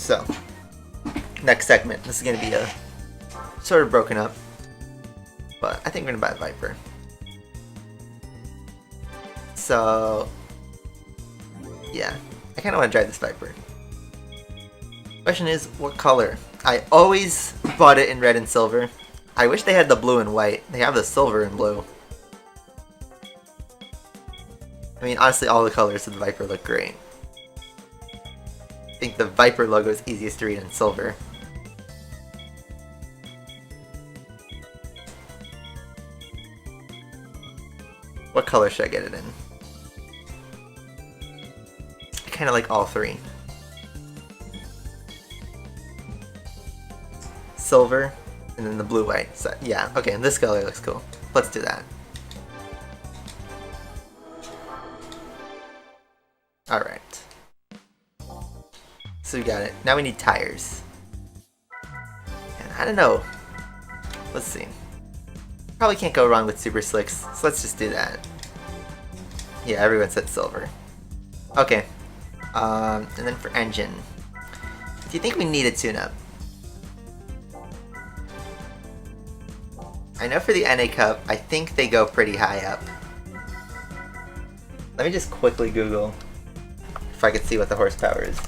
So, next segment. This is going to be a sort of broken up, but I think we're going to buy a Viper. So, yeah, I kind of want to drive this Viper. Question is, what color? I always bought it in red and silver. I wish they had the blue and white. They have the silver and blue. I mean, honestly, all the colors of the Viper look great. I think the Viper logo is easiest to read in silver. What color should I get it in? I kind of like all three. Silver, and then the blue-white. So, yeah, okay, and this color looks cool. Let's do that. Alright. So we got it. Now we need tires. And I don't know. Let's see. Probably can't go wrong with Super Slicks, so let's just do that. Yeah, everyone said silver. Okay. And then for engine. Do you think we need a tune-up? I know for the NA Cup, I think they go pretty high up. Let me just quickly Google if I can see what the horsepower is.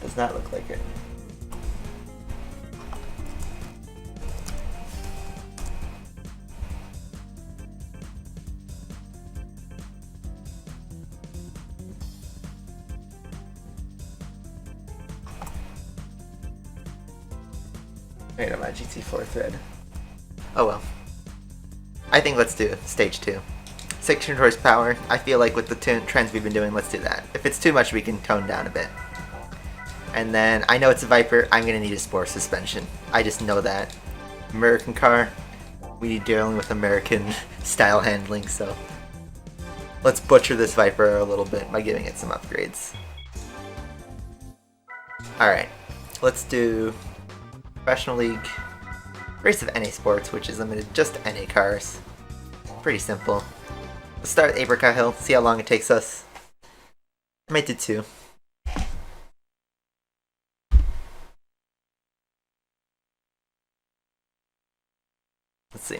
Does not look like it. Wait, on my GT4 thread. Oh well. I think let's do stage 2. 600 horsepower. I feel like with the trends we've been doing, let's do that. If it's too much, we can tone down a bit. And then, I know it's a Viper, I'm gonna need a sport suspension. I just know that. American car, we need dealing with American style handling, so let's butcher this Viper a little bit by giving it some upgrades. Alright, let's do Professional League, Race of NA Sports, which is limited just to NA cars. Pretty simple. Let's start with Apricot Hill, see how long it takes us. I might do 2. Let's see.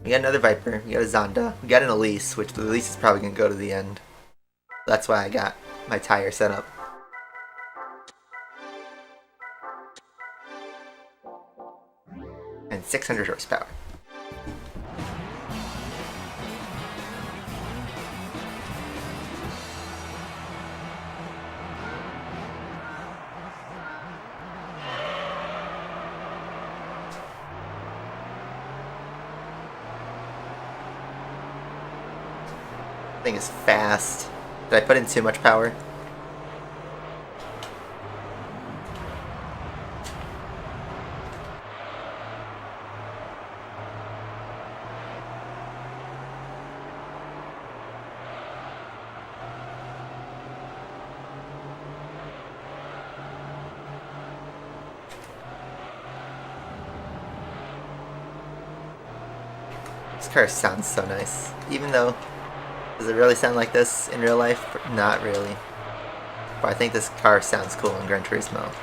We got another Viper, we got a Zonda, we got an Elise, which the Elise is probably going to go to the end. That's why I got my tire set up. And 600 horsepower. Thing is fast. Did I put in too much power? This car sounds so nice, even though, does it really sound like this in real life? Not really. But I think this car sounds cool in Gran Turismo.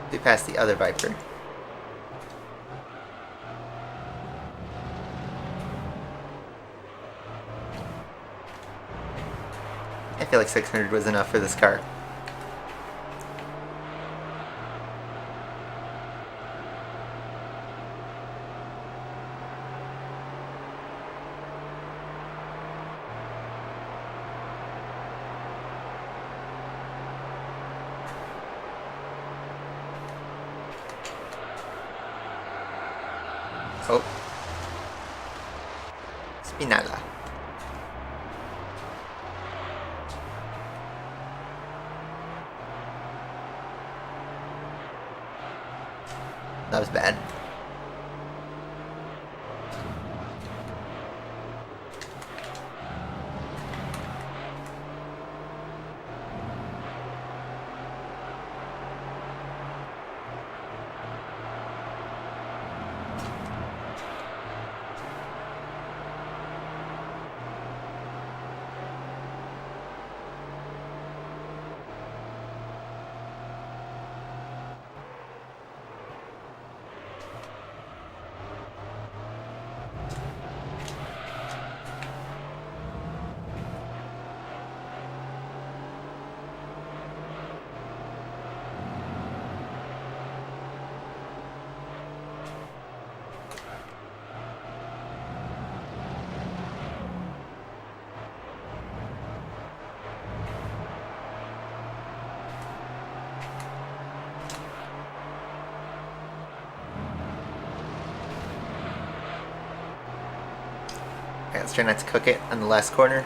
We passed the other Viper. I feel like 600 was enough for this car. Oh. Spinalla. That was bad. Alright, let's try not to cook it on the last corner.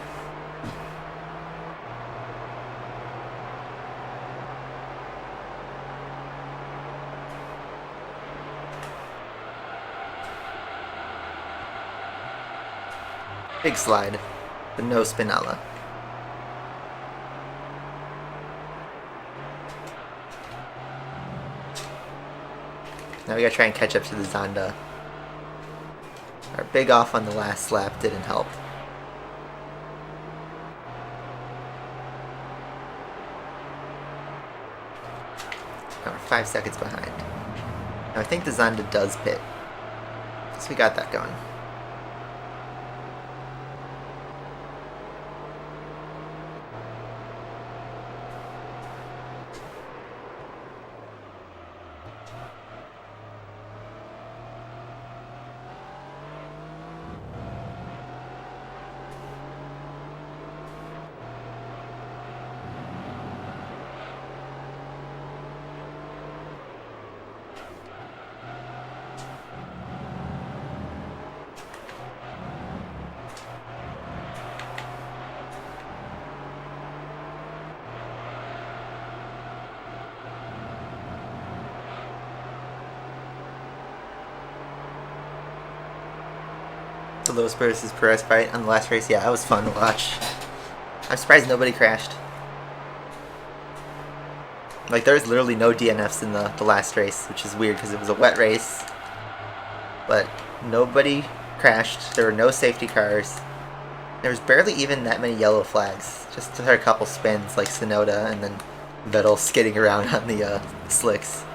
Big slide, but no spinella. Now we gotta try and catch up to the Zonda. Our big off on the last lap didn't help. Now we're 5 seconds behind. Now I think the Zonda does pit. So we got that going. The Lewis versus Perez fight on the last race, yeah, that was fun to watch. I'm surprised nobody crashed. Like, there was literally no DNFs in the last race, which is weird because it was a wet race. But nobody crashed, there were no safety cars. There was barely even that many yellow flags. Just a couple spins like Tsunoda and then Vettel skidding around on the slicks.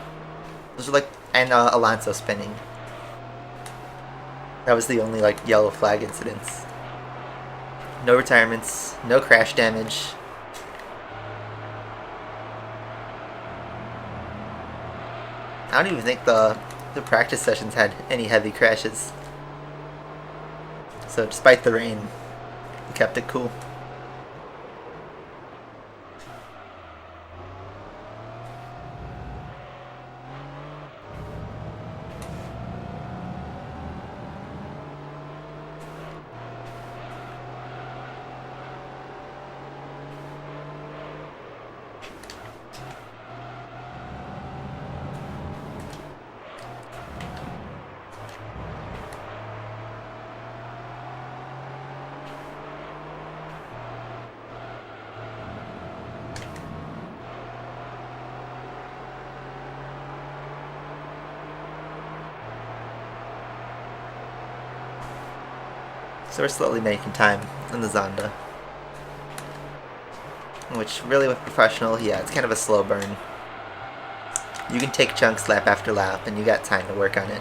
Those were like, and Alonso spinning. That was the only like yellow flag incidents. No retirements, no crash damage. I don't even think the practice sessions had any heavy crashes. So despite the rain, we kept it cool. So we're slowly making time on the Zonda. Which really with professional, yeah, it's kind of a slow burn. You can take chunks lap after lap and you got time to work on it.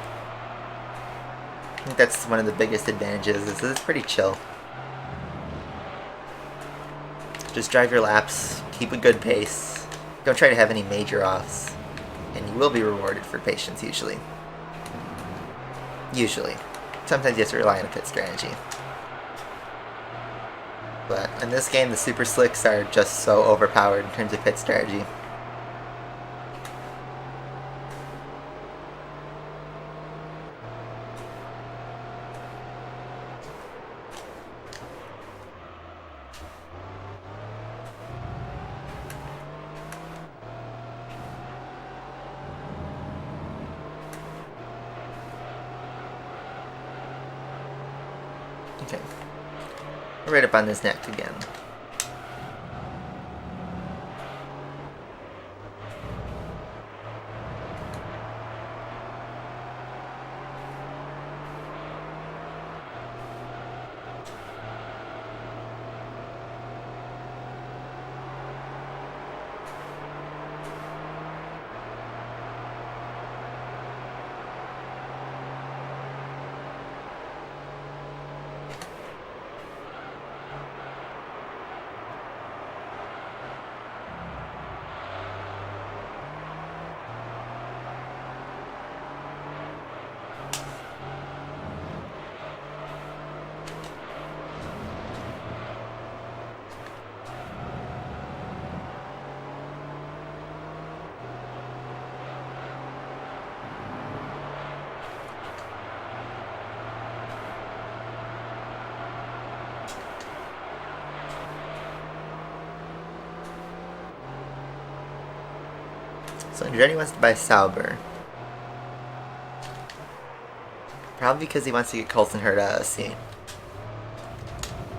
I think that's one of the biggest advantages, is that it's pretty chill. Just drive your laps, keep a good pace, don't try to have any major offs, and you will be rewarded for patience usually. Usually. Sometimes you have to rely on a pit strategy. But in this game, the super slicks are just so overpowered in terms of pit strategy. Okay. Right up on his neck again. So Andretti wants to buy Sauber. Probably because he wants to get Colton Hurt out of C.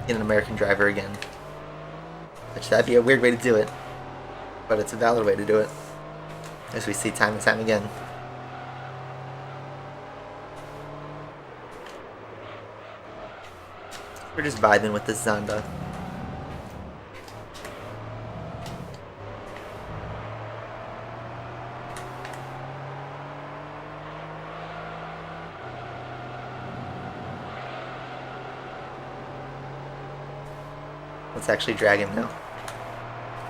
Get an American driver again. Which that'd be a weird way to do it. But it's a valid way to do it. As we see time and time again. We're just vibing with this Zonda. Let's actually drag him now.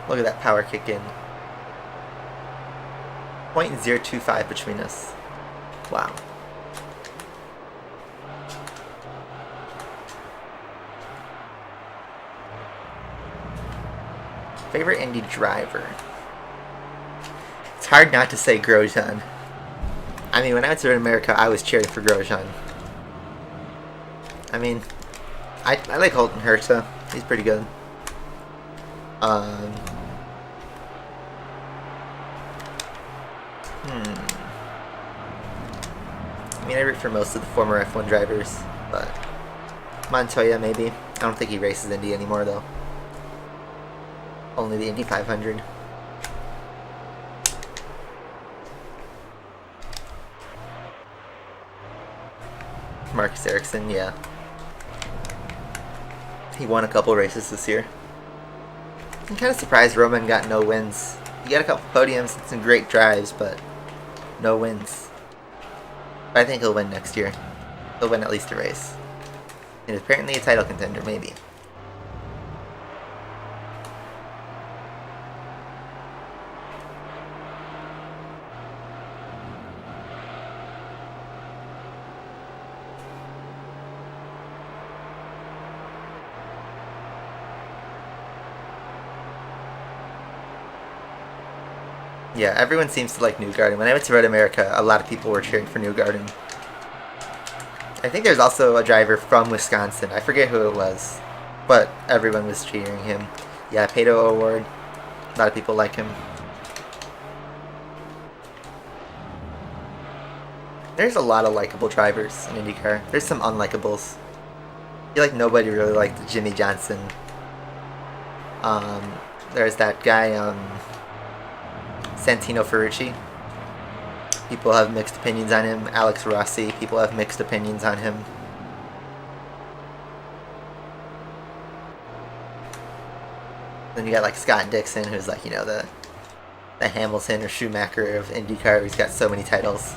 Look at that power kick in. 0.025 between us. Wow. Favorite Indy driver? It's hard not to say Grosjean. I mean, when I went to America, I was cheering for Grosjean. I mean, I like Colton Herta. He's pretty good. I mean, I root for most of the former F1 drivers, but Montoya maybe. I don't think he races Indy anymore though. Only the Indy 500. Marcus Ericsson, yeah. He won a couple races this year. I'm kind of surprised Roman got no wins. He got a couple podiums and some great drives, but no wins. But I think he'll win next year. He'll win at least a race. And apparently a title contender, maybe. Yeah, everyone seems to like Newgarden. When I went to Road America, a lot of people were cheering for Newgarden. I think there's also a driver from Wisconsin. I forget who it was, but everyone was cheering him. Yeah, Pato O'Ward. A lot of people like him. There's a lot of likable drivers in IndyCar. There's some unlikables. I feel like nobody really liked Jimmy Johnson. There's that guy, Santino Ferrucci. People have mixed opinions on him. Alex Rossi, people have mixed opinions on him. Then you got like Scott Dixon, who's like, you know, the Hamilton or Schumacher of IndyCar. He's got so many titles.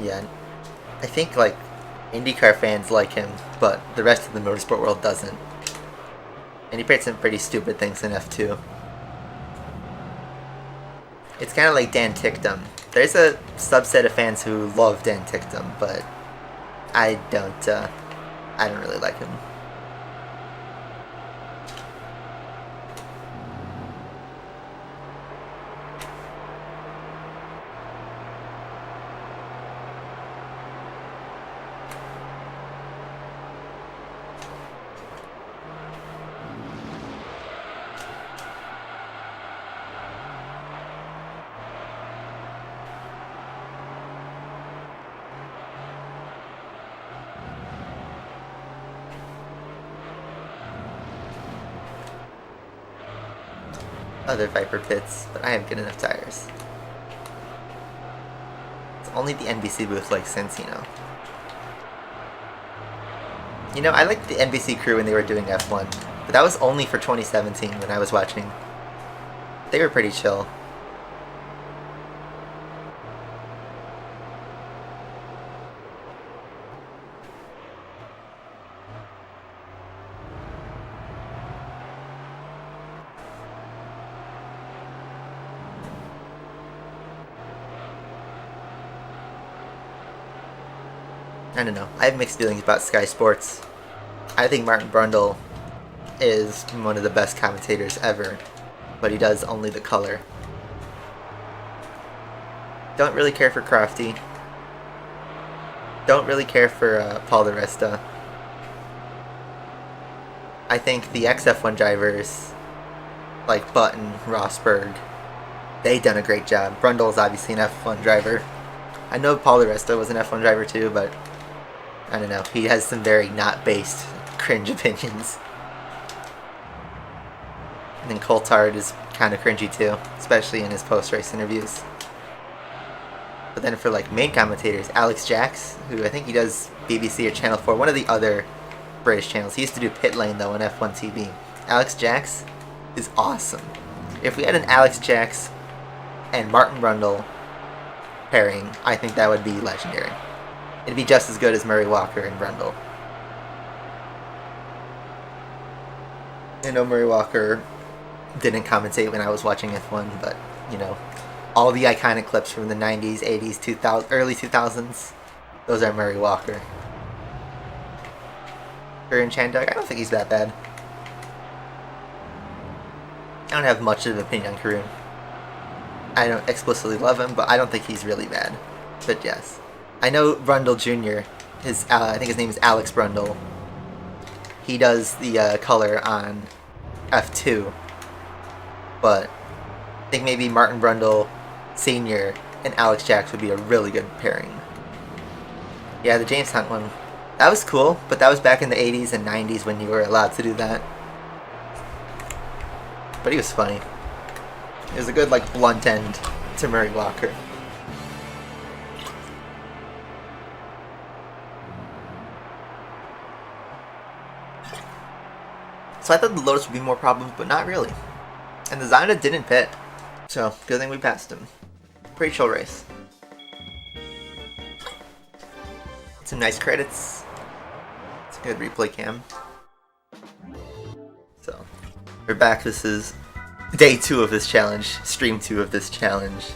Yeah, I think like IndyCar fans like him, but the rest of the motorsport world doesn't. And he played some pretty stupid things in F2. It's kind of like Dan Ticktum. There's a subset of fans who love Dan Ticktum, but I don't really like him. other Viper pits, but I have good enough tires. It's only the NBC booth like Santino. You know, I liked the NBC crew when they were doing F1, but that was only for 2017 when I was watching. They were pretty chill. I don't know. I have mixed feelings about Sky Sports. I think Martin Brundle is one of the best commentators ever, but he does only the color. Don't really care for Crofty. Don't really care for Paul di Resta. I think the XF1 drivers, like Button, Rosberg, they done a great job. Brundle is obviously an F1 driver. I know Paul di Resta was an F1 driver too, but I don't know. He has some very not based cringe opinions. And then Coulthard is kind of cringy too, especially in his post-race interviews. But then for like main commentators, Alex Jacks, who I think he does BBC or Channel 4, one of the other British channels. He used to do Pit Lane though on F1 TV. Alex Jacks is awesome. If we had an Alex Jacks and Martin Brundle pairing, I think that would be legendary. It'd be just as good as Murray Walker and Brundle. I know Murray Walker didn't commentate when I was watching F1, but, you know, all the iconic clips from the 90s, 80s, 2000, early 2000s, those are Murray Walker. Kareem Chandog, I don't think he's that bad. I don't have much of an opinion on Kareem. I don't explicitly love him, but I don't think he's really bad. But yes. I know Brundle Jr., I think his name is Alex Brundle. He does the color on F2. But I think maybe Martin Brundle Sr. and Alex Jacks would be a really good pairing. Yeah, the James Hunt one. That was cool, but that was back in the 80s and 90s when you were allowed to do that. But he was funny. It was a good, like, blunt end to Murray Walker. So I thought the Lotus would be more problems, but not really. And the Zonda didn't pit. So, good thing we passed him. Pretty chill race. Some nice credits. It's a good replay cam. So, we're back. This is day 2 of this challenge, stream 2 of this challenge.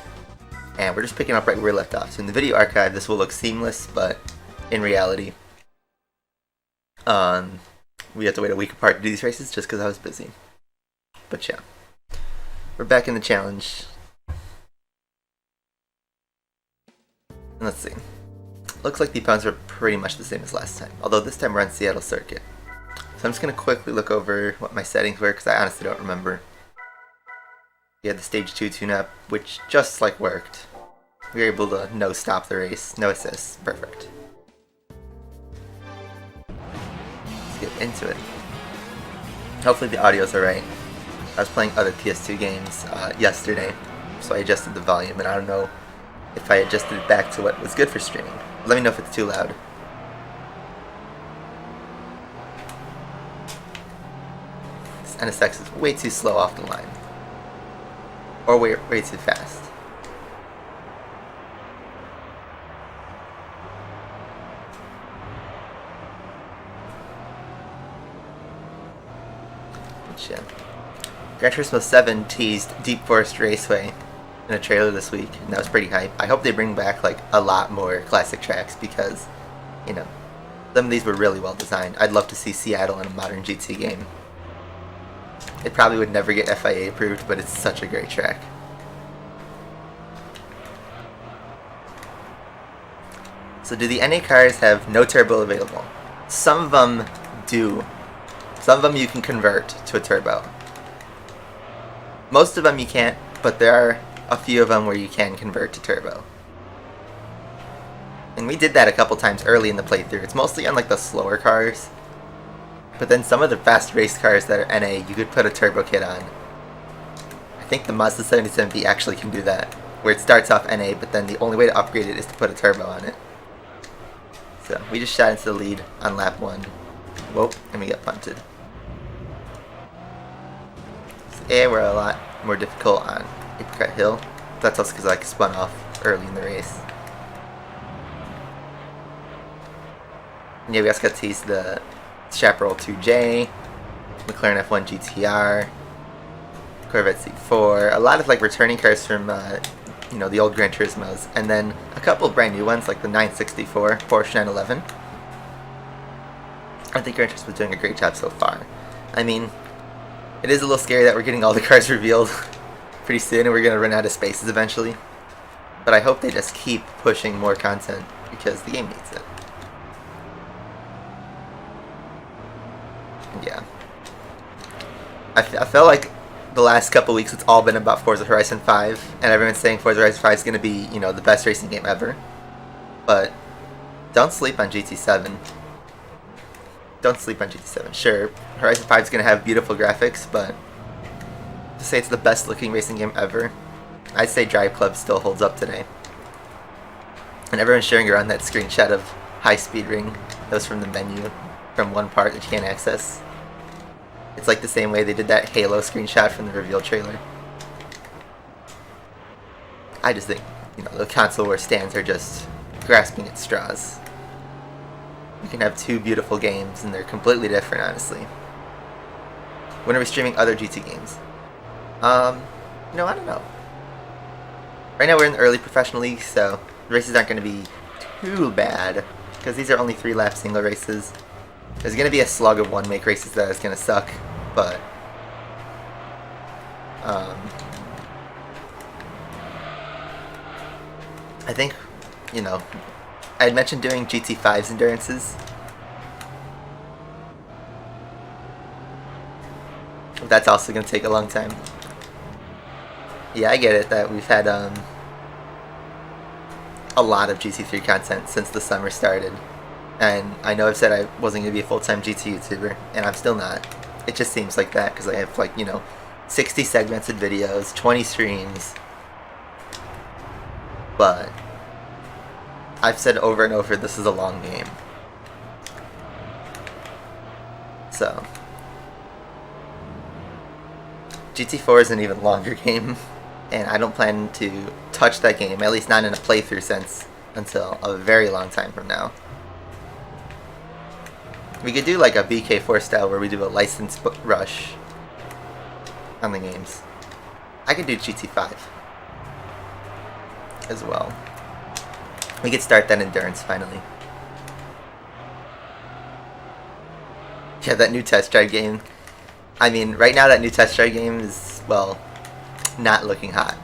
And we're just picking up right where we left off. So in the video archive, this will look seamless, but in reality, we have to wait a week apart to do these races just because I was busy. But yeah, we're back in the challenge. And let's see. Looks like the opponents are pretty much the same as last time, although this time we're on Seattle Circuit. So I'm just going to quickly look over what my settings were because I honestly don't remember. We had the stage 2 tune-up, which just like worked. We were able to no stop the race, no assists, perfect. Let's get into it. Hopefully the audio's alright. I was playing other PS2 games yesterday, so I adjusted the volume, and I don't know if I adjusted it back to what was good for streaming. Let me know if it's too loud. This NSX is way too slow off the line. Or way too fast. But yeah. Gran Turismo 7 teased Deep Forest Raceway in a trailer this week, and that was pretty hype. I hope they bring back like a lot more classic tracks because, you know, some of these were really well designed. I'd love to see Seattle in a modern GT game. It probably would never get FIA approved, but it's such a great track. So do the NA cars have no turbo available? Some of them do. Some of them you can convert to a turbo. Most of them you can't, but there are a few of them where you can convert to turbo. And we did that a couple times early in the playthrough. It's mostly on like the slower cars. But then some of the fast race cars that are NA, you could put a turbo kit on. I think the Mazda 77B actually can do that, where it starts off NA, but then the only way to upgrade it is to put a turbo on it. So we just shot into the lead on lap 1. Whoa, and we got punted. So we're a lot more difficult on Apricot Hill. That's also because I spun off early in the race. And yeah, we also got to tease the Chaparral 2J, McLaren F1 GTR, Corvette C4, a lot of like returning cars from you know, the old Gran Turismos, and then a couple of brand new ones like the 964 Porsche 911. I think Gran Turismo is doing a great job so far. I mean, it is a little scary that we're getting all the cars revealed pretty soon and we're going to run out of spaces eventually. But I hope they just keep pushing more content because the game needs it. And yeah. I felt like the last couple weeks it's all been about Forza Horizon 5, and everyone's saying Forza Horizon 5 is going to be, you know, the best racing game ever. But don't sleep on GT7. Don't sleep on GT7. Sure, Horizon 5 is going to have beautiful graphics, but to say it's the best looking racing game ever, I'd say Drive Club still holds up today. And everyone's sharing around that screenshot of High Speed Ring that was from the menu, from one part that you can't access. It's like the same way they did that Halo screenshot from the reveal trailer. I just think, you know, the console war stands are just grasping at straws. You can have two beautiful games and they're completely different, honestly. When are we streaming other GT games? You know, I don't know. Right now we're in the early professional league, so the races aren't going to be too bad, because these are only 3-lap single races. There's going to be a slug of one-make races that is going to suck, but I think, you know, I had mentioned doing GT5's endurances. That's also going to take a long time. Yeah, I get it that we've had a lot of GT3 content since the summer started. And I know I've said I wasn't going to be a full-time GT YouTuber, and I'm still not. It just seems like that, because I have, like, you know, 60 segmented videos, 20 streams. But I've said over and over, this is a long game. So GT4 is an even longer game, and I don't plan to touch that game, at least not in a playthrough sense, until a very long time from now. We could do like a BK4 style where we do a license rush on the games. I could do GT5 as well. We could start that endurance finally. Yeah, that new test drive game. I mean, right now that new test drive game is, well, not looking hot.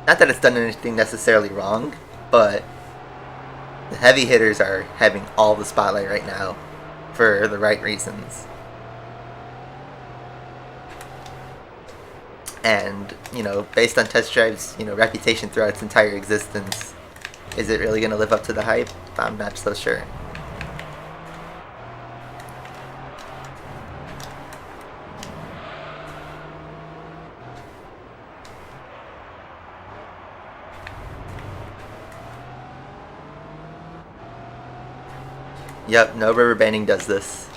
Not that it's done anything necessarily wrong, but the heavy hitters are having all the spotlight right now for the right reasons. And, you know, based on test drive's, you know, reputation throughout its entire existence, is it really going to live up to the hype? I'm not so sure. Yep, no rubber banding does this.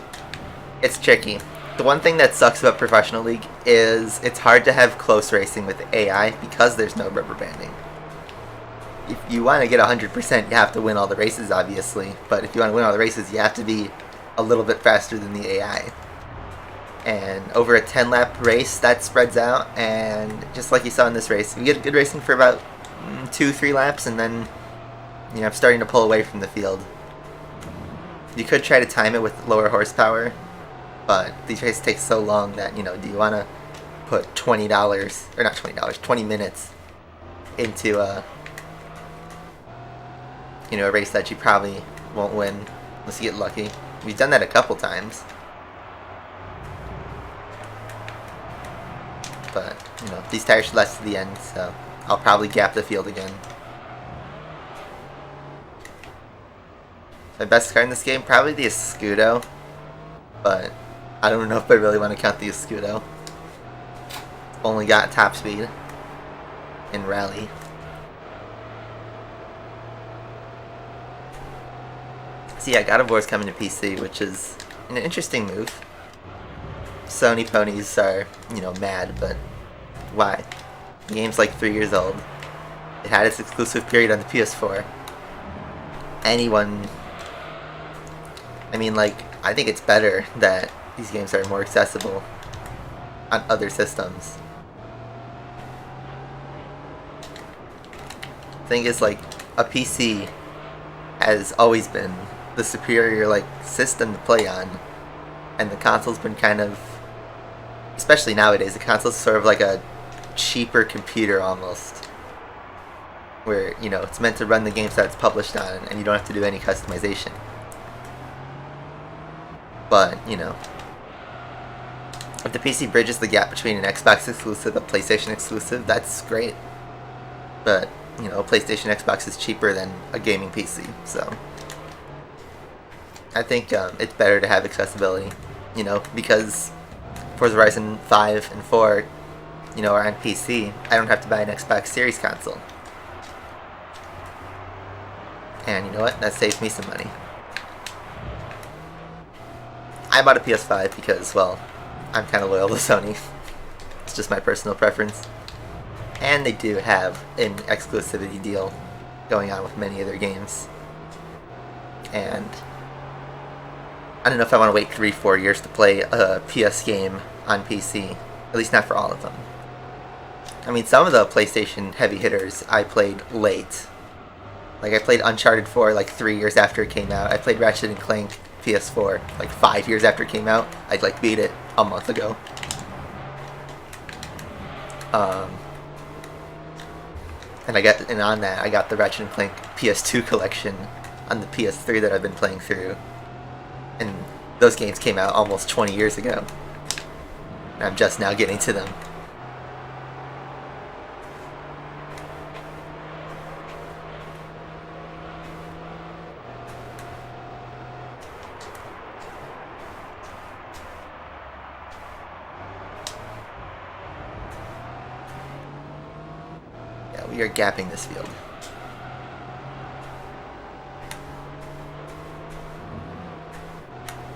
It's tricky. The one thing that sucks about Professional League is it's hard to have close racing with AI because there's no rubber banding. If you want to get 100%, you have to win all the races, obviously. But if you want to win all the races, you have to be a little bit faster than the AI. And over a 10-lap race, that spreads out. And just like you saw in this race, we get good racing for about 2-3 laps, and then, you know, I'm starting to pull away from the field. You could try to time it with lower horsepower, but these races take so long that, you know, do you want to put $20, or not $20, 20 minutes into a, you know, a race that you probably won't win unless you get lucky. We've done that a couple times. But, you know, these tires should last to the end, so I'll probably gap the field again. My best car in this game, probably the Escudo, but I don't know if I really want to count the Escudo. only got top speed in rally. So yeah, God of War is coming to PC, which is an interesting move. Sony ponies are, you know, mad, but why? The game's like 3 years old. It had its exclusive period on the PS4. Anyone... I mean, like, I think it's better that these games are more accessible on other systems. Thing is, like, a PC has always been the superior, like, system to play on, and the console's been kind of, especially nowadays, the console's sort of like a cheaper computer almost, where, you know, it's meant to run the games that it's published on, and you don't have to do any customization. But, you know, if the PC bridges the gap between an Xbox exclusive and a PlayStation exclusive, that's great. But, you know, a PlayStation Xbox is cheaper than a gaming PC, so I think it's better to have accessibility, you know, because Forza Horizon 5 and 4, you know, are on PC. I don't have to buy an Xbox Series console. And you know what? That saves me some money. I bought a PS5 because, well, I'm kind of loyal to Sony. It's just my personal preference. And they do have an exclusivity deal going on with many of their games. And I don't know if I want to wait 3-4 years to play a PS game on PC. At least not for all of them. I mean, some of the PlayStation heavy hitters I played late. Like, I played Uncharted 4 like 3 years after it came out. I played Ratchet & Clank PS4 like 5 years after it came out. I'd like beat it a month ago. And on that, I got the Ratchet & Clank PS2 collection on the PS3 that I've been playing through. And those games came out almost 20 years ago. And I'm just now getting to them. Yeah, we are gapping this field.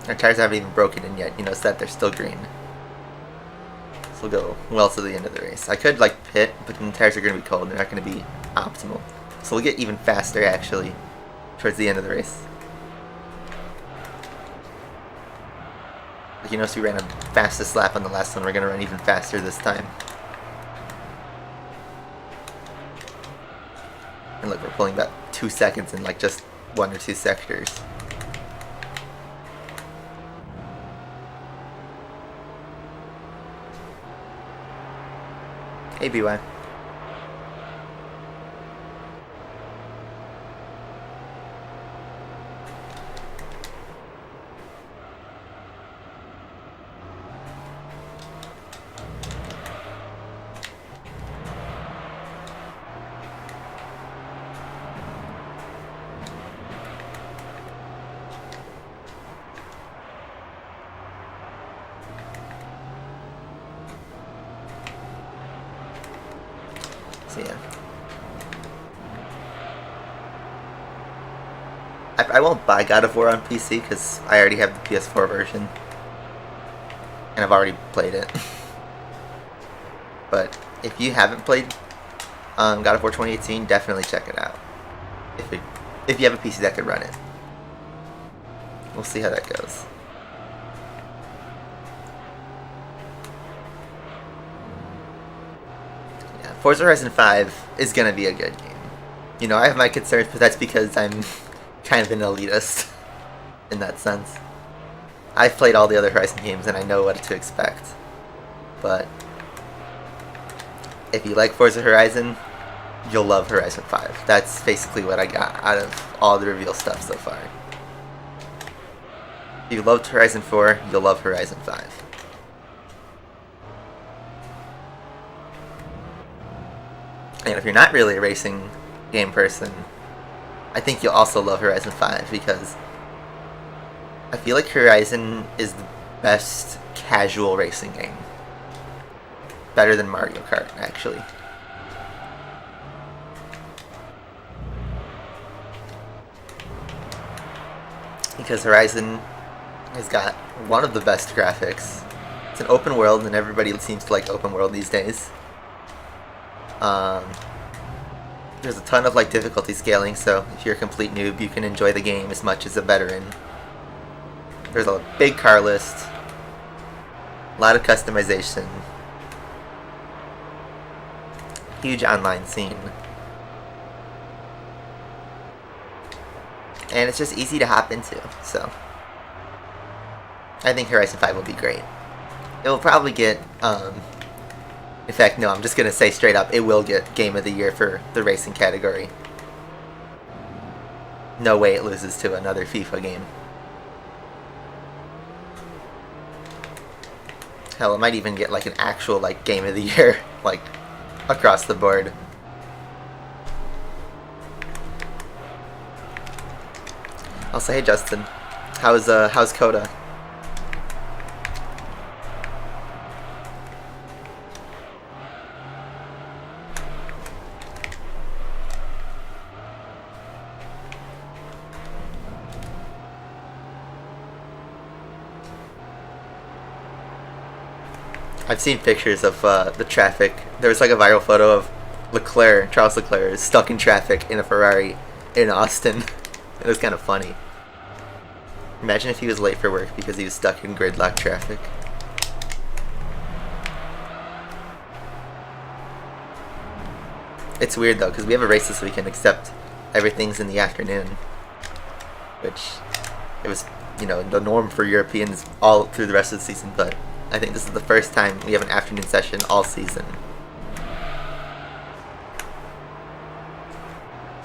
Our tires haven't even broken in yet. You notice that they're still green. So we'll go well to the end of the race. I could like pit, but then the tires are going to be cold. They're not going to be optimal. So we'll get even faster actually towards the end of the race. Like, you notice we ran a fastest lap on the last one. We're going to run even faster this time. And look, we're pulling about 2 seconds in like just 1 or 2 sectors. Hey, BY. So yeah. I won't buy God of War on PC because I already have the PS4 version. And I've already played it. But if you haven't played God of War 2018, definitely check it out. If you have a PC that could run it. We'll see how that goes. Yeah, Forza Horizon 5 is going to be a good game. You know, I have my concerns, but that's because I'm kind of an elitist in that sense. I've played all the other Horizon games and I know what to expect. But if you like Forza Horizon, you'll love Horizon 5. That's basically what I got out of all the reveal stuff so far. If you loved Horizon 4, you'll love Horizon 5. And if you're not really a racing game person, I think you'll also love Horizon 5 because I feel like Horizon is the best casual racing game. better than Mario Kart, actually. Because Horizon has got one of the best graphics. It's an open world, and everybody seems to like open world these days. There's a ton of like difficulty scaling, so if you're a complete noob, you can enjoy the game as much as a veteran. There's a big car list, a lot of customization, huge online scene, and it's just easy to hop into, so I think Horizon 5 will be great. It will probably get, in fact, no, I'm just going to say straight up, it will get Game of the Year for the racing category. No way it loses to another FIFA game. Hell, it might even get like an actual like Game of the Year, like across the board. Also, hey Justin, how's Coda? I've seen pictures of the traffic. There was like a viral photo of Charles Leclerc is stuck in traffic in a Ferrari in Austin. It was kind of funny. Imagine if he was late for work because he was stuck in gridlock traffic. It's weird though, because we have a race this weekend, except everything's in the afternoon. Which, it was, you know, the norm for Europeans all through the rest of the season, but I think this is the first time we have an afternoon session all season.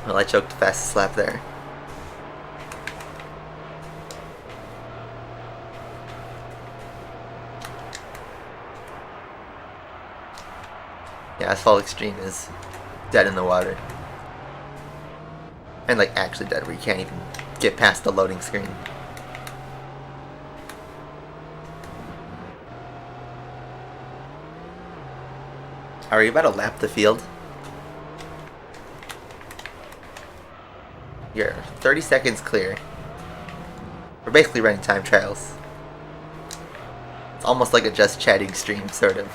Well, I choked the fastest lap there. Yeah, Asphalt Extreme is dead in the water. And like actually dead, where you can't even get past the loading screen. Are you about to lap the field? You're 30 seconds clear. We're basically running time trials. It's almost like a just chatting stream, sort of.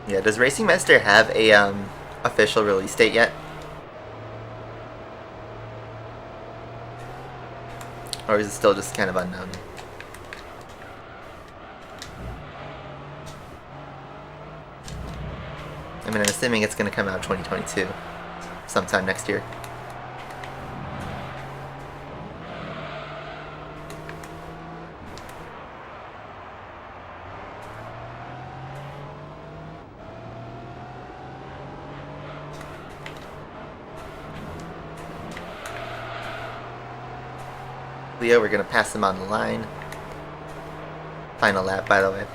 Yeah, does Racing Master have a official release date yet? Or is it still just kind of unknown? I mean, I'm assuming it's going to come out 2022, sometime next year. Leo, we're going to pass him on the line. Final lap, by the way.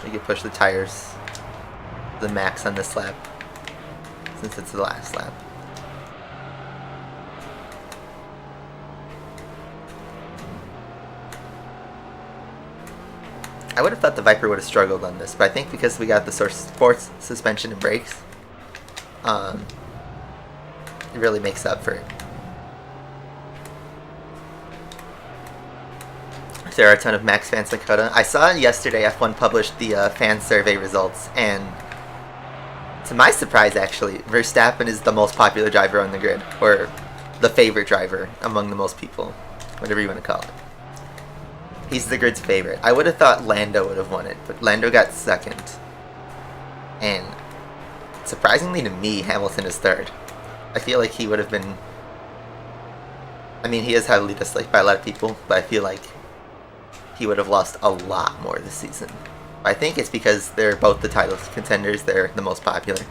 We can push the tires the max on this lap, since it's the last lap. I would have thought the Viper would have struggled on this, but I think because we got the sports suspension and brakes, it really makes up for it. There are a ton of Max fans in Coda. I saw yesterday F1 published the fan survey results, and to my surprise, actually, Verstappen is the most popular driver on the grid, or the favorite driver among the most people, whatever you want to call it. He's the grid's favorite. I would have thought Lando would have won it, but Lando got second. And surprisingly to me, Hamilton is third. I feel like he would have been... I mean, he is heavily disliked by a lot of people, but I feel like he would have lost a lot more this season. But I think it's because they're both the title contenders, they're the most popular.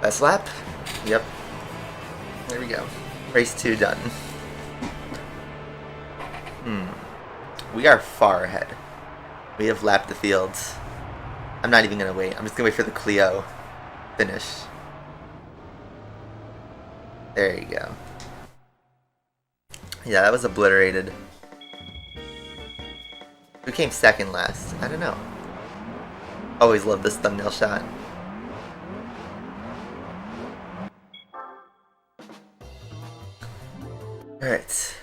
Best lap? Yep. There we go. Race 2 done. We are far ahead. We have lapped the fields. I'm not even gonna wait. I'm just gonna wait for the Clio finish. There you go. Yeah, that was obliterated. Who came second last? I don't know. Always love this thumbnail shot. Alright.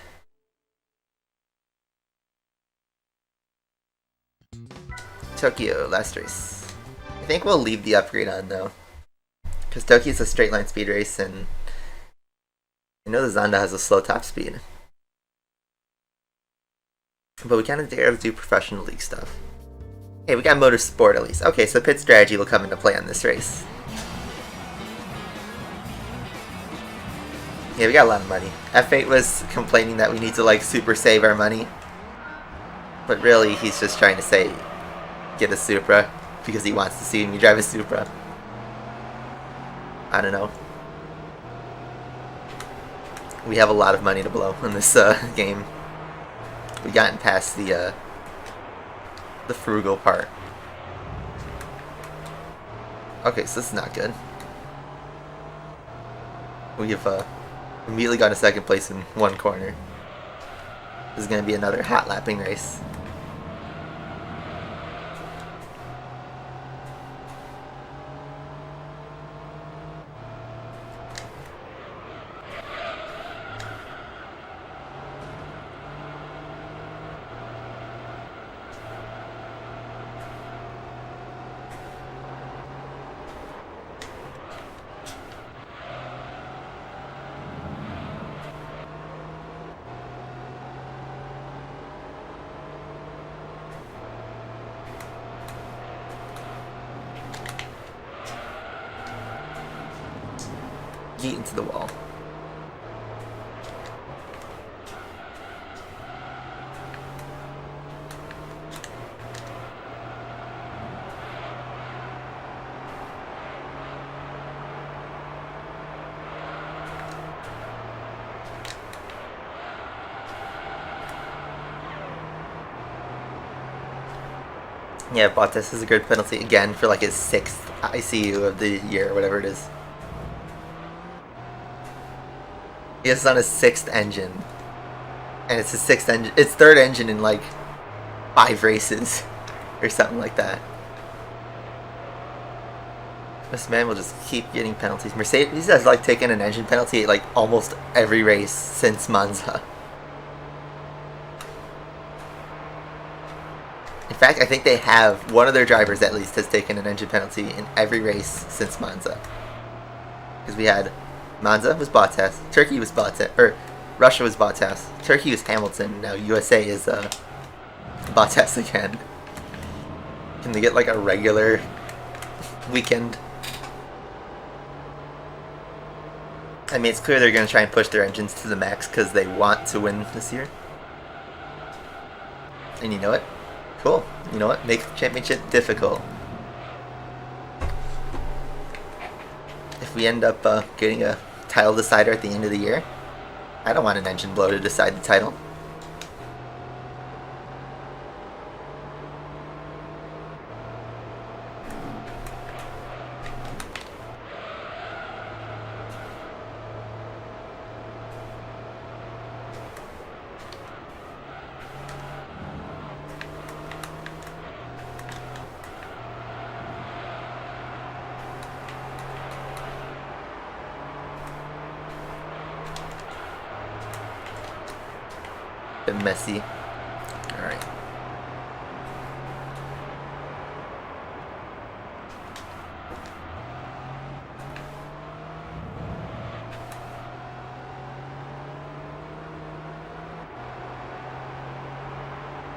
Tokyo, last race. I think we'll leave the upgrade on though. Because Tokyo's a straight line speed race and I know the Zonda has a slow top speed. But we kind of dare to do professional league stuff. Hey, we got motorsport at least. Okay, so pit strategy will come into play on this race. Yeah, we got a lot of money. F8 was complaining that we need to like super save our money. But really, he's just trying to say, get a Supra, because he wants to see me drive a Supra. I don't know. We have a lot of money to blow in this game. We gotten past the frugal part. Okay, so this is not good. We have immediately got a second place in one corner. This is going to be another hot lapping race. Yeet into the wall. Yeah, Bottas is a good penalty again for like his 6th ICU of the year, whatever it is. He is on his 6th engine. And it's his 6th engine. It's 3rd engine in like 5 races. Or something like that. This man will just keep getting penalties. Mercedes has like taken an engine penalty at like almost every race since Monza. In fact, I think they have, one of their drivers at least has taken an engine penalty in every race since Monza. Because we had Monza was Bottas, Turkey was Bottas, or Russia was Bottas, Turkey was Hamilton, now USA is Bottas again. Can they get like a regular weekend? I mean, it's clear they're going to try and push their engines to the max because they want to win this year. And you know what? Cool. You know what? Make the championship difficult. If we end up getting a title decider at the end of the year, I don't want an engine blow to decide the title. Bit messy. Alright.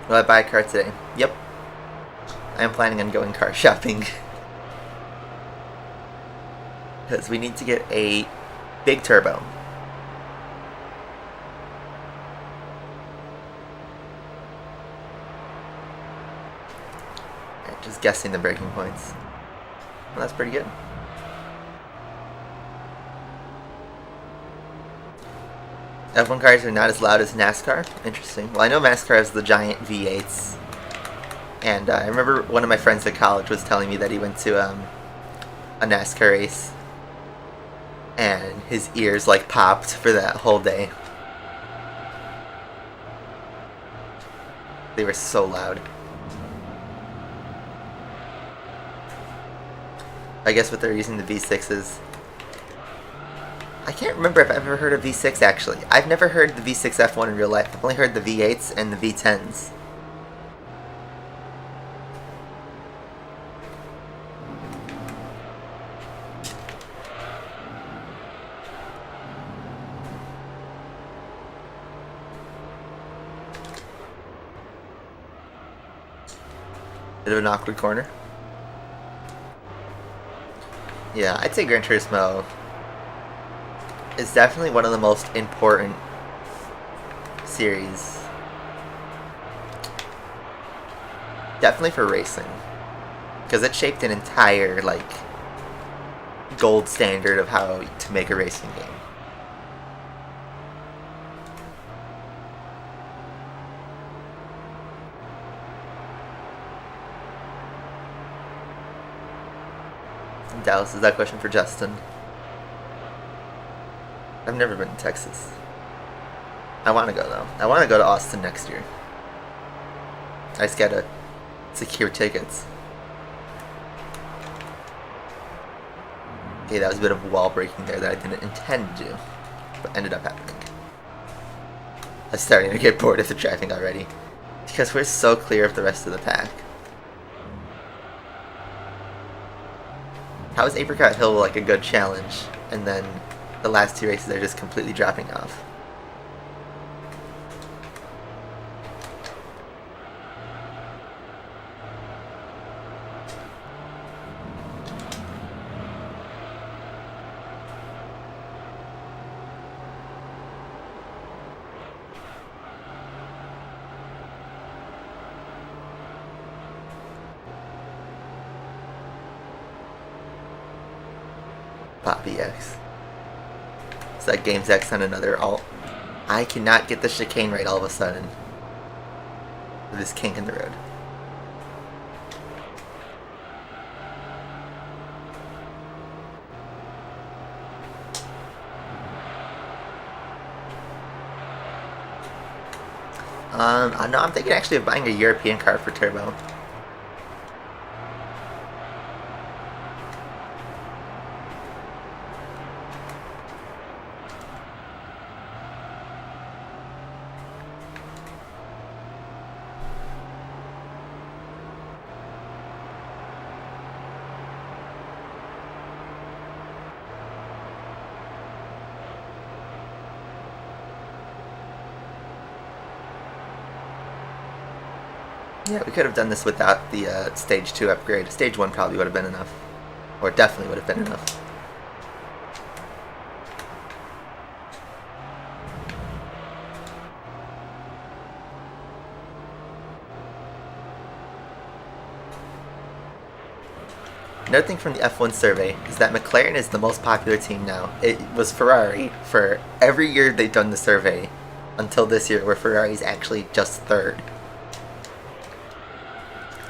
Will I buy a car today? Yep. I am planning on going car shopping. Because we need to get a big turbo. Just guessing the breaking points. Well, that's pretty good. F1 cars are not as loud as NASCAR. Interesting. Well, I know NASCAR has the giant V8s. And I remember one of my friends at college was telling me that he went to a NASCAR race. And his ears like popped for that whole day. They were so loud. I guess what they're using the V6s. I can't remember if I've ever heard of V6 actually. I've never heard the V6 F1 in real life. I've only heard the V8s and the V10s. Bit of an awkward corner. Yeah, I'd say Gran Turismo is definitely one of the most important series. Definitely for racing. Because it shaped an entire, like, gold standard of how to make a racing game. Dallas, is that a question for Justin? I've never been to Texas. I want to go though. I want to go to Austin next year. I just gotta secure tickets. Okay, that was a bit of wall breaking there that I didn't intend to do, but ended up happening. I'm starting to get bored of the driving already, because we're so clear of the rest of the pack. How is Apricot Hill like a good challenge, and then the last two races are just completely dropping off? Poppy X. Is that Games X on another alt? I cannot get the chicane right all of a sudden. With this kink in the road. No, I'm thinking actually of buying a European car for Turbo. Yeah, we could have done this without the Stage 2 upgrade. Stage 1 probably would have been enough. Or definitely would have been enough. Another thing from the F1 survey is that McLaren is the most popular team now. It was Ferrari for every year they've done the survey until this year, where Ferrari's actually just third.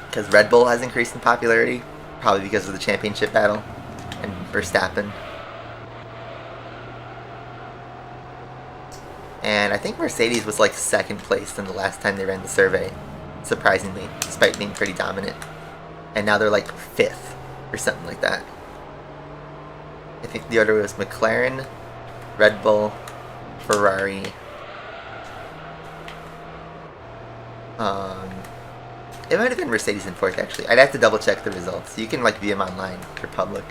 Because Red Bull has increased in popularity, probably because of the championship battle, and Verstappen. And I think Mercedes was like second place in the last time they ran the survey, surprisingly, despite being pretty dominant. And now they're like fifth, or something like that. I think the order was McLaren, Red Bull, Ferrari, it might have been Mercedes in fourth, actually. I'd have to double check the results. You can like view them online for public.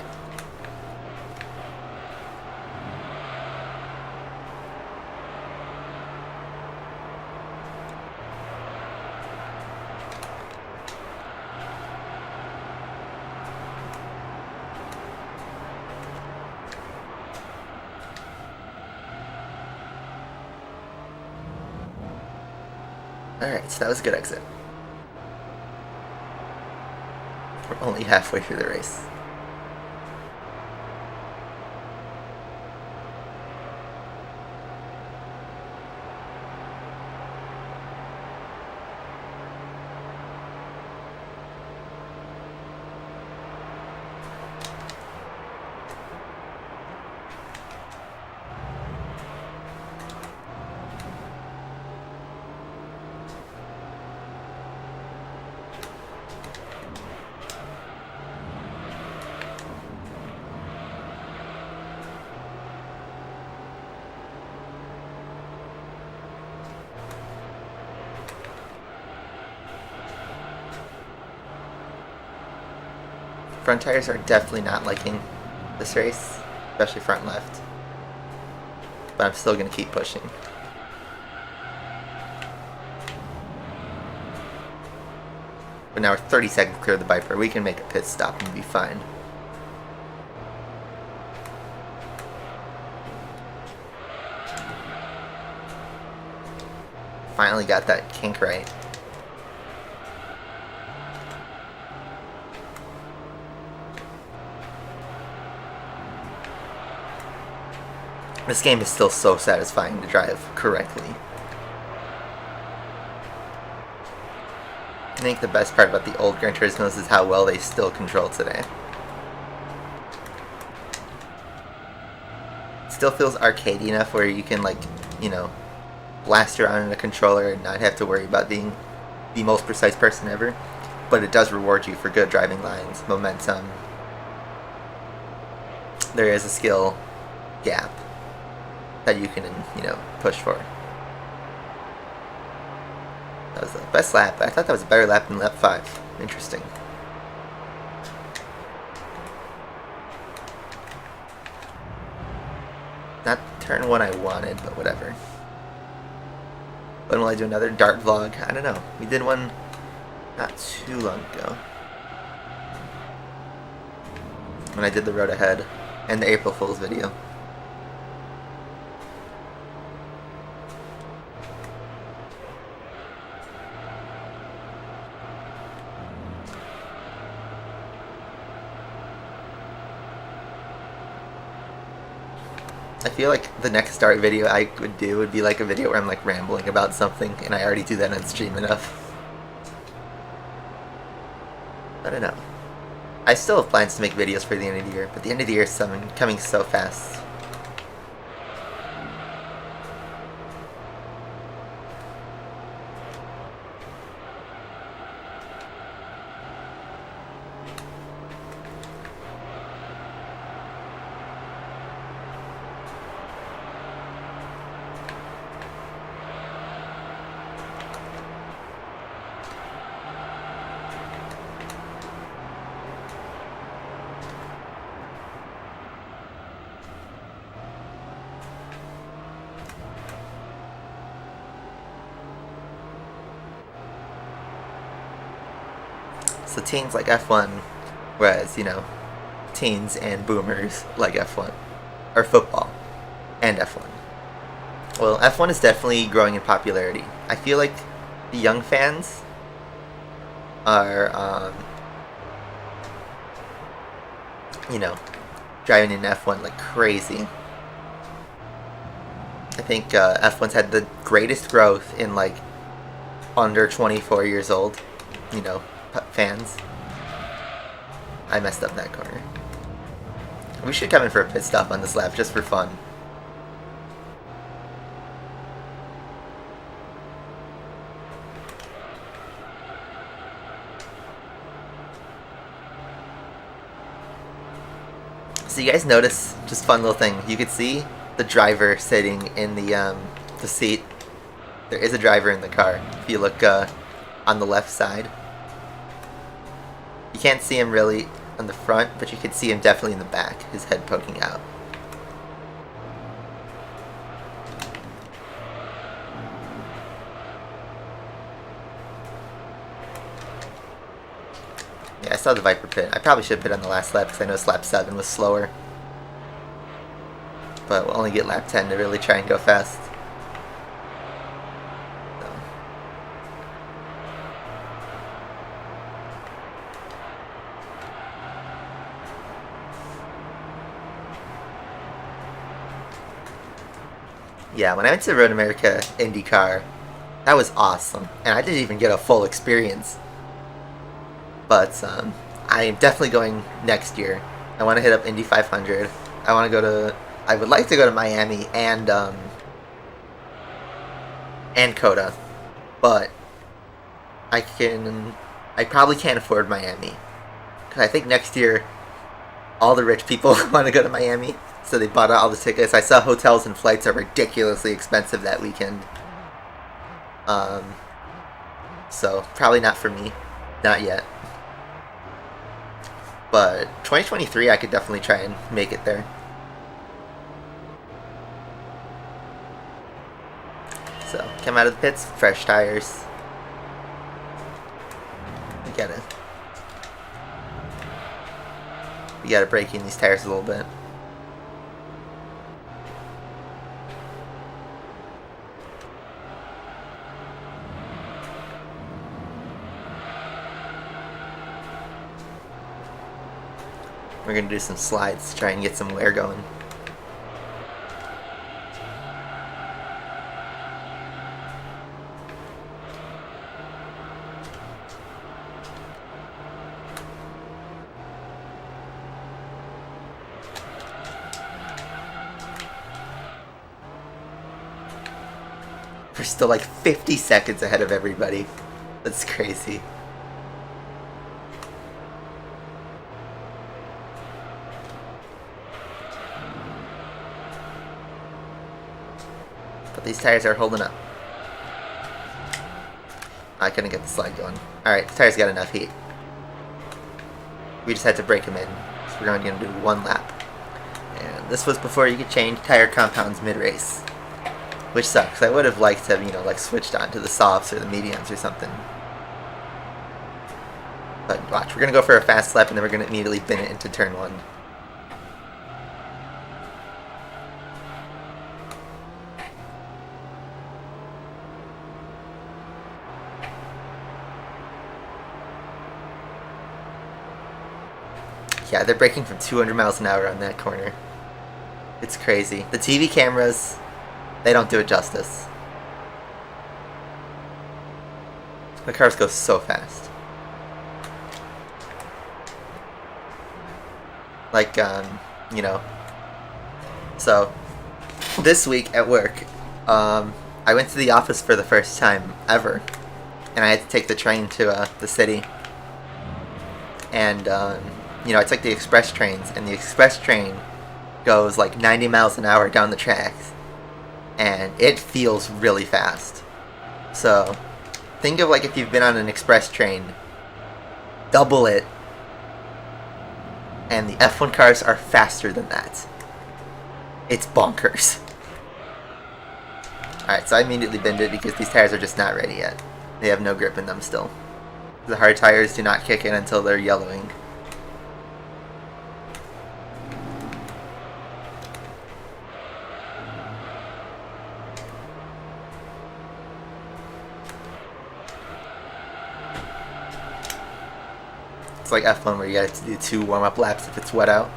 Alright, so that was a good exit. We're only halfway through the race. Front tires are definitely not liking this race, especially front left. But I'm still going to keep pushing. But now we're 30 seconds clear of the Viper. We can make a pit stop and be fine. Finally got that kink right. This game is still so satisfying to drive correctly. I think the best part about the old Gran Turismos is how well they still control today. It still feels arcadey enough where you can, like, you know, blast around in a controller and not have to worry about being the most precise person ever. But it does reward you for good driving lines, momentum. There is a skill gap that you can, you know, push for. That was the best lap. I thought that was a better lap than lap 5. Interesting. Not turn 1 I wanted, but whatever. When will I do another dart vlog? I don't know. We did one not too long ago. When I did the road ahead and the April Fool's video. I feel like the next start video I would do would be like a video where I'm like rambling about something, and I already do that on stream enough. I don't know. I still have plans to make videos for the end of the year, but the end of the year is coming so fast. So teens like F1, whereas, you know, teens and boomers like F1, or football, and F1. Well, F1 is definitely growing in popularity. I feel like the young fans are, you know, driving in F1 like crazy. I think F1's had the greatest growth in like under 24 years old, you know, fans. I messed up that corner. We should come in for a pit stop on this lap just for fun. So you guys notice, just fun little thing, you could see the driver sitting in the seat. There is a driver in the car if you look on the left side. You can't see him really on the front, but you can see him definitely in the back, his head poking out. Yeah, I saw the Viper pit. I probably should pit on the last lap because I know lap 7 was slower. But we'll only get lap 10 to really try and go fast. Yeah, when I went to Road America IndyCar, that was awesome, and I didn't even get a full experience. But I am definitely going next year. I want to hit up Indy 500. I want to go to. I would like to go to Miami and COTA, but I probably can't afford Miami because I think next year all the rich people want to go to Miami. So they bought out all the tickets. I saw hotels and flights are ridiculously expensive that weekend. So probably not for me. Not yet. But 2023, I could definitely try and make it there. So, come out of the pits, fresh tires. We gotta break in these tires a little bit. We're gonna do some slides to try and get some wear going. We're still like 50 seconds ahead of everybody. That's crazy. But these tires are holding up. I couldn't get the slide going. Alright, the tires got enough heat. We just had to break them in. So we're only going to do one lap. And this was before you could change tire compounds mid-race. Which sucks. I would have liked to have, you know, like switched on to the softs or the mediums or something. But watch, we're going to go for a fast lap and then we're going to immediately bin it into turn 1. Yeah, they're braking from 200 miles an hour on that corner. It's crazy. The TV cameras, they don't do it justice. The cars go so fast. Like, you know. So, this week at work, I went to the office for the first time ever. And I had to take the train to the city. And, you know, I took the express trains. And the express train goes like 90 miles an hour down the tracks. And it feels really fast. So, think of like if you've been on an express train, double it, and the F1 cars are faster than that. It's bonkers. Alright, so I immediately binned it because these tires are just not ready yet. They have no grip in them still. The hard tires do not kick in until they're yellowing. It's like F1 where you have to do 2 warm-up laps if it's wet out.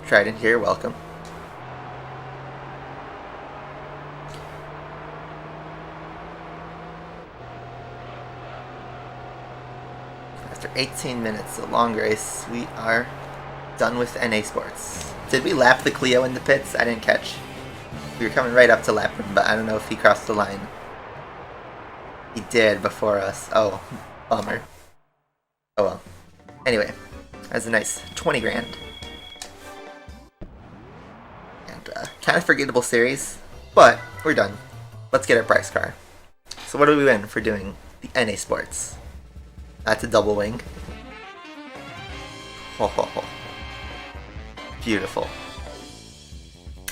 Trident here, welcome. After 18 minutes, a long race, we are done with NA Sports. Did we lap the Clio in the pits? I didn't catch. We were coming right up to lap him, but I don't know if he crossed the line. He did before us. Oh, bummer. Oh well. Anyway, that's a nice 20 grand. Kind of forgettable series, but we're done. Let's get our prize car. So what do we win for doing the NA Sports? That's a double wing. Ho ho ho. Beautiful.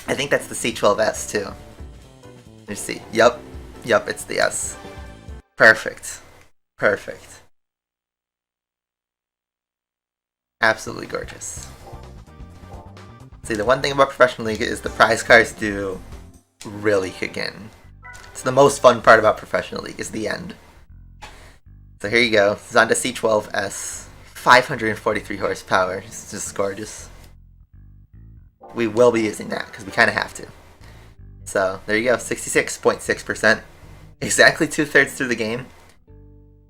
I think that's the C12S too. Let's see. Yup, it's the S. Perfect. Perfect. Absolutely gorgeous. See, the one thing about Professional League is the prize cars do really kick in. It's the most fun part about Professional League is the end. So here you go, Zonda C12S, 543 horsepower, it's just gorgeous. We will be using that, because we kind of have to. So, there you go, 66.6%, exactly 2/3 through the game.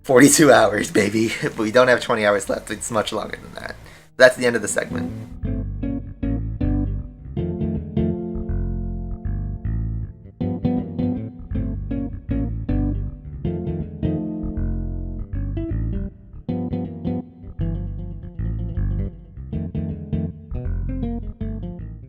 42 hours, baby, but we don't have 20 hours left, it's much longer than that. That's the end of the segment.